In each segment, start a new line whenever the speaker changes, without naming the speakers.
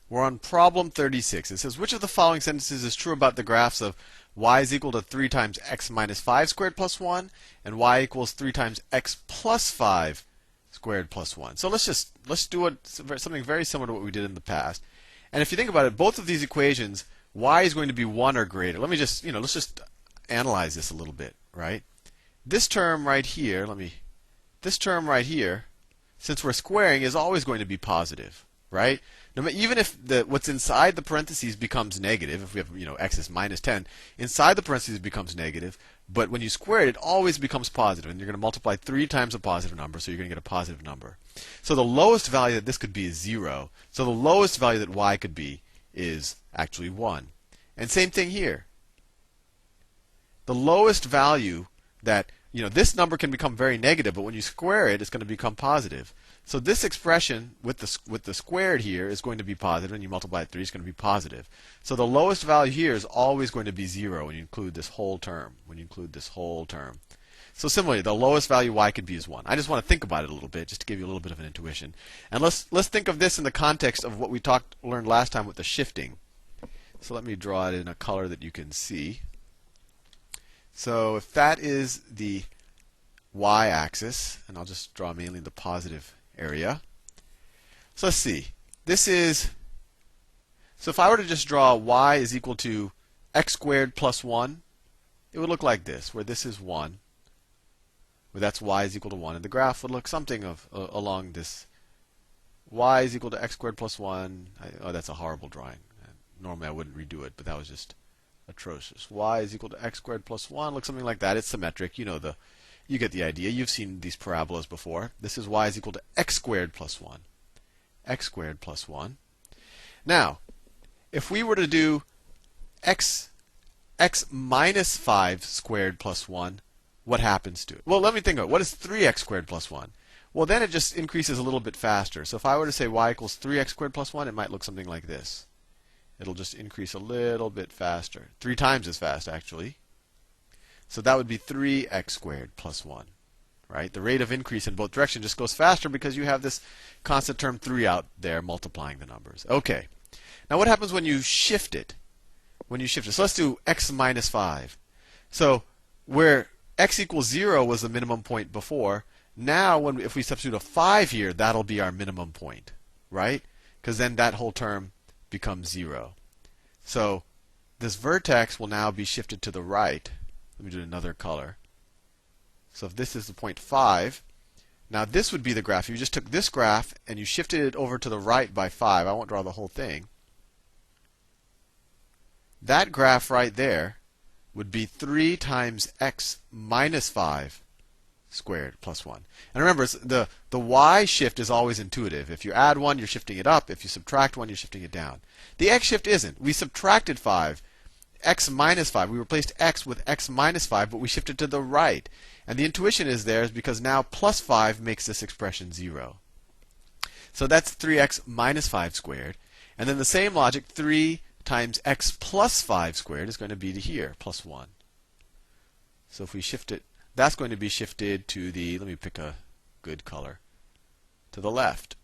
We're on problem 36. It says, which of the following sentences is true about the graphs of y is equal to 3 times x minus 5 squared plus 1 and y equals 3 times x plus 5 squared plus 1? So let's do something very similar to what we did in the past. And if you think about it, both of these equations, y is going to be 1 or greater. Let me just, let's just analyze this a little bit, right? This term right here, since we're squaring, is always going to be positive, right? Even if what's inside the parentheses becomes negative, if we have x is minus 10, inside the parentheses becomes negative, but when you square it, it always becomes positive, and you're going to multiply 3 times a positive number, so you're going to get a positive number. So the lowest value that this could be is 0. So the lowest value that y could be is actually 1. And same thing here. The lowest value that this number can become very negative, but when you square it, it's going to become positive. So this expression with the squared here is going to be positive, and you multiply it 3, it's going to be positive. So the lowest value here is always going to be 0 when you include this whole term. So similarly, the lowest value y could be is 1. I just want to think about it a little bit, just to give you a little bit of an intuition. And let's think of this in the context of what we learned last time with the shifting. So let me draw it in a color that you can see. So if that is the y-axis, and I'll just draw mainly the positive area. So let's see. So if I were to just draw y is equal to x squared plus 1, it would look like this, where this is 1, where that's y is equal to 1. And the graph would look something along this. Y is equal to x squared plus 1. Oh, that's a horrible drawing. Normally I wouldn't redo it, but that was just atrocious. Y is equal to x squared plus 1. Looks something like that. It's symmetric. You get the idea. You've seen these parabolas before. This is y is equal to x squared plus 1. X squared plus 1. Now, if we were to do x minus 5 squared plus 1, what happens to it? Well, let me think of it. What is 3x squared plus 1? Well, then it just increases a little bit faster. So if I were to say y equals 3x squared plus 1, it might look something like this. It'll just increase a little bit faster. 3 times as fast, actually. So that would be 3x squared plus 1. Right? The rate of increase in both directions just goes faster because you have this constant term 3 out there multiplying the numbers. Okay. Now what happens when you shift it? So let's do x minus 5. So where x equals 0 was the minimum point before, now if we substitute a 5 here, that'll be our minimum point. Right? Because then that whole term becomes 0. So this vertex will now be shifted to the right. Let me do another color. So if this is the point 5, now this would be the graph. You just took this graph and you shifted it over to the right by 5. I won't draw the whole thing. That graph right there would be 3 times x minus 5 squared plus 1. And remember, the y shift is always intuitive. If you add 1, you're shifting it up. If you subtract 1, you're shifting it down. The x shift isn't. We subtracted 5. X minus 5. We replaced x with x minus 5, but we shifted to the right. And the intuition is there is because now plus 5 makes this expression 0. So that's 3x minus 5 squared. And then the same logic, 3 times x plus 5 squared is going to be to here, plus 1. So if we shift it, that's going to be shifted to the, let me pick a good color, to the left.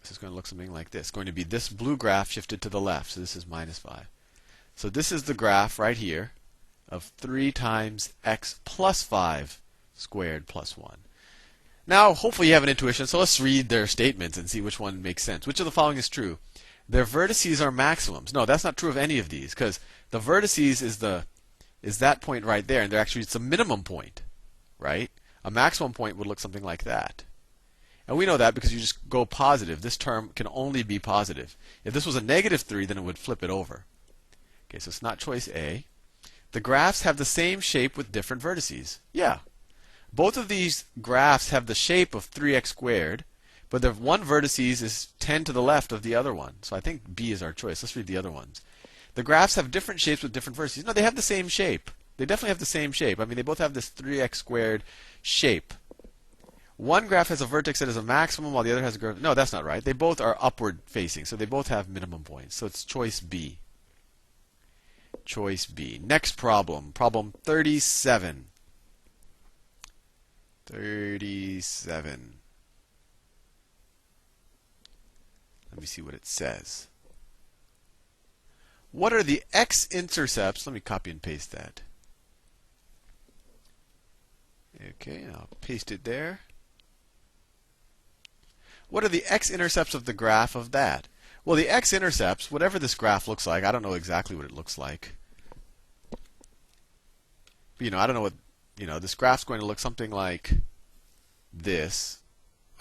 This is going to look something like this. It's going to be this blue graph shifted to the left. So this is minus 5. So this is the graph right here of 3 times x plus 5 squared plus 1. Now, hopefully you have an intuition, so let's read their statements and see which one makes sense. Which of the following is true? Their vertices are maximums. No, that's not true of any of these, because the vertices is that point right there, and it's a minimum point, right? A maximum point would look something like that. And we know that because you just go positive. This term can only be positive. If this was a negative 3, then it would flip it over. Okay, so it's not choice A. The graphs have the same shape with different vertices. Yeah. Both of these graphs have the shape of 3x squared, but the one vertices is 10 to the left of the other one. So I think B is our choice. Let's read the other ones. The graphs have different shapes with different vertices. No, they have the same shape. They definitely have the same shape. I mean, they both have this 3x squared shape. One graph has a vertex that is a maximum, while the other has a graph. No, that's not right. They both are upward facing, so they both have minimum points. So it's choice B. Choice B. Next problem. Problem 37. 37. Let me see what it says. what are the x-intercepts? Let me copy and paste that. Okay, I'll paste it there. What are the x-intercepts of the graph of that? Well, the x-intercepts, whatever this graph looks like, I don't know exactly what it looks like. But, I don't know what, this graph's going to look something like this.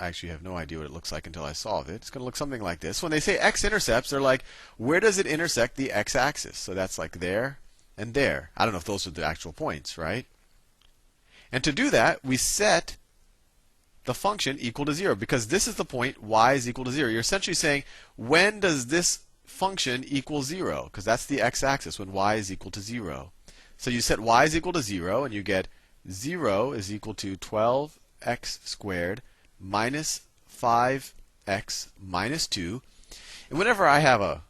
I actually have no idea what it looks like until I solve it. It's going to look something like this. When they say x-intercepts, they're like, where does it intersect the x-axis? So that's like there and there. I don't know if those are the actual points, right? And to do that, we set the function equal to 0, because this is the point y is equal to 0. You're essentially saying, when does this function equal 0? Because that's the x-axis, when y is equal to 0. So you set y is equal to 0, and you get 0 is equal to 12x squared minus 5x minus 2. And whenever I have a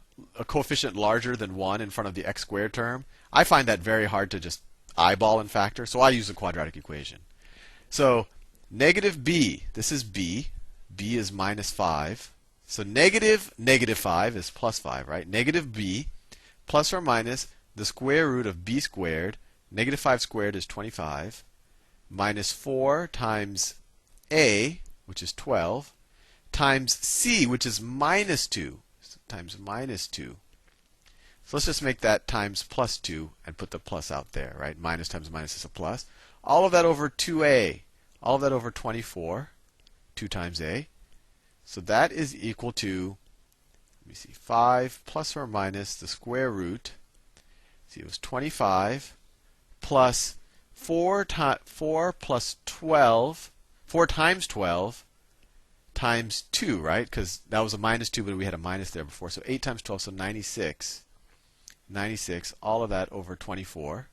coefficient larger than 1 in front of the x squared term, I find that very hard to just eyeball and factor, so I use a quadratic equation. So negative b, this is b is minus 5. So negative 5 is plus 5, right? Negative b plus or minus the square root of b squared, negative 5 squared is 25, minus 4 times a, which is 12, times c, which is minus 2, times minus 2. So let's just make that times plus 2 and put the plus out there, right? Minus times minus is a plus. All of that over 2a. All of that over 24. 2 times a. So that is equal to, let me see, 5 plus or minus the square root. See, it was 25 plus 4 plus 12. 4 times 12 times 2, right? Because that was a minus 2, but we had a minus there before. So 8 times 12, so 96. 96, all of that over 24.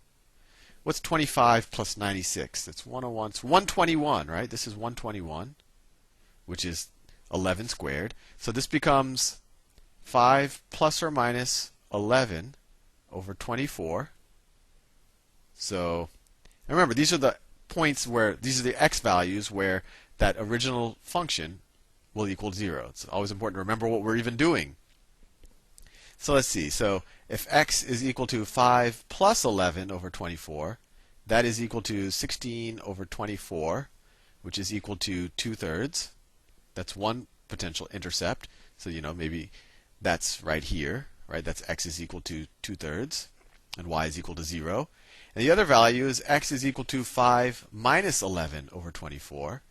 What's 25 plus 96? That's 101. It's 121, right? This is 121, which is 11 squared. So this becomes 5 plus or minus 11 over 24. So, and remember, these are the points where, these are the x values where that original function will equal 0. It's always important to remember what we're even doing. So let's see. So if x is equal to 5 plus 11 over 24, that is equal to 16 over 24, which is equal to 2/3. That's one potential intercept. So, maybe that's right here, right? That's x is equal to 2/3, and y is equal to 0. And the other value is x is equal to 5 minus 11 over 24.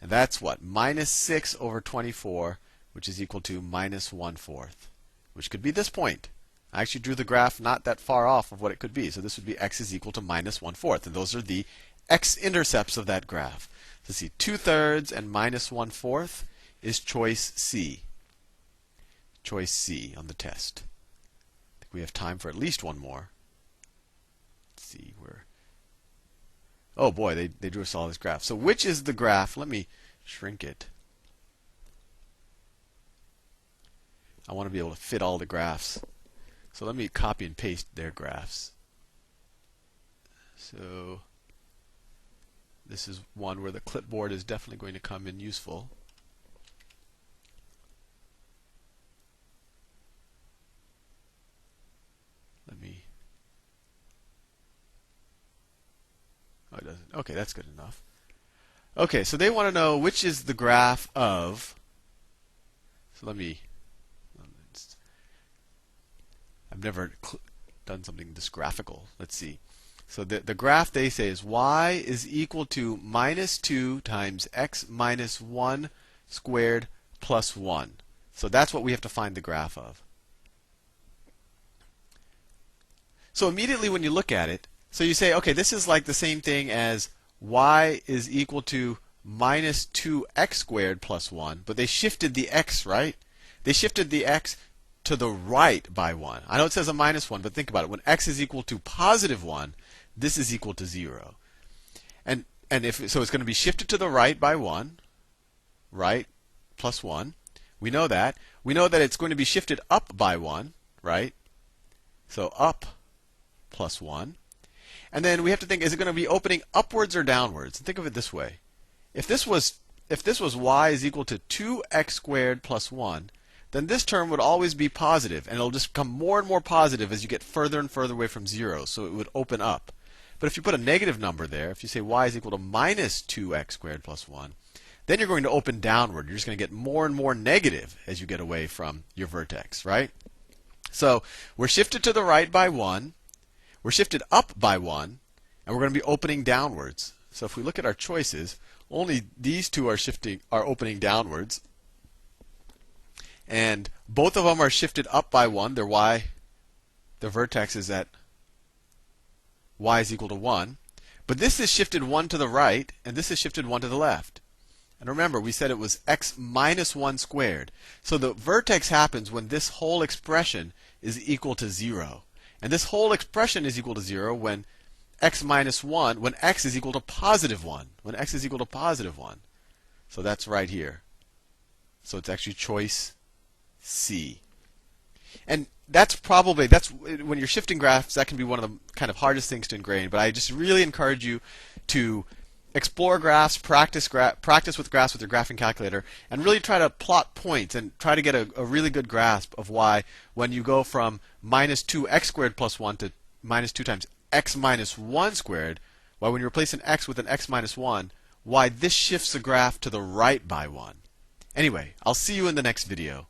And that's what? Minus 6 over 24, which is equal to minus 1/4. Which could be this point. I actually drew the graph not that far off of what it could be. So this would be x is equal to minus 1/4. And those are the x-intercepts of that graph. So let's see, 2/3 and minus 1/4 is choice C. Choice C on the test. I think we have time for at least one more. Let's see where. Oh boy, they drew us all this graph. So which is the graph? Let me shrink it. I want to be able to fit all the graphs. So let me copy and paste their graphs. So this is one where the clipboard is definitely going to come in useful. Let me. Oh, it doesn't. Okay, that's good enough. Okay, so they want to know which is the graph of. So let me. I've never done something this graphical. Let's see. So the graph they say is y is equal to minus 2 times x minus 1 squared plus 1. So that's what we have to find the graph of. So immediately when you look at it, so you say, okay, this is like the same thing as y is equal to minus 2x squared plus 1, but they shifted the x, right? They shifted the x to the right by 1. I know it says a minus 1, but think about it. When x is equal to positive 1, this is equal to 0. And if so, it's going to be shifted to the right by 1, right, plus 1. We know that. We know that it's going to be shifted up by 1, right? So up plus 1. And then we have to think, is it going to be opening upwards or downwards? And think of it this way. If this was y is equal to 2x squared plus 1, then this term would always be positive, and it'll just become more and more positive as you get further and further away from 0, so it would open up. But if you put a negative number there, if you say y is equal to minus 2x squared plus 1, then you're going to open downward. You're just going to get more and more negative as you get away from your vertex, right? So we're shifted to the right by 1, we're shifted up by 1, and we're going to be opening downwards. So if we look at our choices, only these two are opening downwards. And both of them are shifted up by 1. The vertex is at y is equal to 1. But this is shifted 1 to the right, and this is shifted 1 to the left. And remember, we said it was x minus 1 squared. So the vertex happens when this whole expression is equal to 0. And this whole expression is equal to 0 when x minus 1, when x is equal to positive 1. When x is equal to positive 1. So that's right here. So it's actually choice C. And that's when you're shifting graphs, that can be one of the kind of hardest things to engrain. But I just really encourage you to explore graphs, practice with graphs with your graphing calculator, and really try to plot points and try to get a really good grasp of why when you go from minus 2x squared plus 1 to minus 2 times x minus 1 squared, why when you replace an x with an x minus 1, why this shifts the graph to the right by 1. Anyway, I'll see you in the next video.